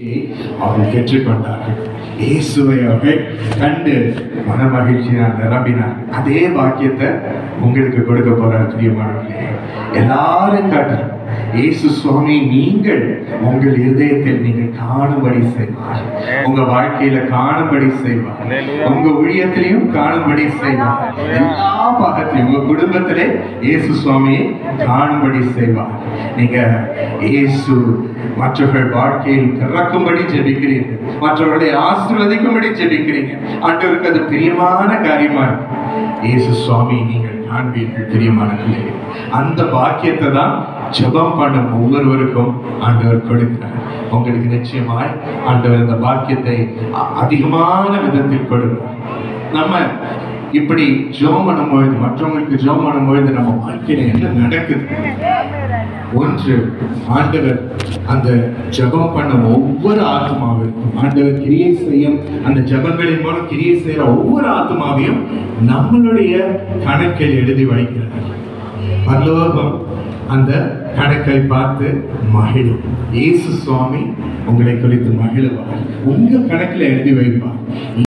அவர்கள் பெற்றுக்கொண்டார்கள். இயேசுவை அவர்கள் கண்டு மனமகிழ்ச்சியால் நிரம்பினார். அதே பாக்கியத்தை உங்களுக்கு கொடுக்க போறார். பிரியமானவர்களே, எல்லாரும் காட்டுறார். இயேசு சுவாமி நீங்கள் உங்கள் இதயத்தில் நீங்கள் காணும்படி செய்வார், உங்க வாழ்க்கையில காணும்படி செய்வார், உங்க ஊழியத்திலையும் காணும்படி செய்வார், எல்லா பாகத்திலையும் உங்க குடும்பத்திலே இயேசு சுவாமியை காணும்படி செய்வார். நீங்க இயேசு மற்றவர்கள் வாழ்க்கையில் பிறக்கும்படி ஜெபிக்கிறீர்கள், மற்றவர்களை ஆசீர்வதிக்கும்படி ஜெபிக்கிறீங்க. ஆண்டவருக்கு அது பிரியமான காரியமா இருக்கு. இயேசு சுவாமி நீங்கள் காண்பீர்கள். பிரியமானவர்களே, அந்த பாக்கியத்தை தான் ஜெபம் பண்ணும் ஒவ்வொருவருக்கும் ஆண்டவர் கொடுக்கிறார். உங்களுக்கு நிச்சயமாய் ஆண்டவர் இந்த பாக்கியத்தை அதிகமான விதத்தில் கொடுக்கிறார். நம்ம இப்படி ஜெபம் பண்ணும்பொழுது, மற்றவங்களுக்கு ஜெபம் பண்ணும்பொழுது நம்ம வாழ்க்கையில என்ன நடக்குது? ஒன்று, ஆண்டவர் அந்த ஜெபம் பண்ண ஒவ்வொரு ஆத்மாவிற்கும் ஆண்டவர் கிரியை செய்யும். அந்த ஜெபங்களின் மூலம் கிரியை செய்யற ஒவ்வொரு ஆத்மாவையும் நம்மளுடைய கணக்கில் எழுதி வைக்கிறார். பரலோகம் அந்த கணக்கை பார்த்து மகிழும். இயேசு சுவாமி உங்களை குறித்து மகிழுவார், உங்க கணக்கில் எழுதி வைப்பார்.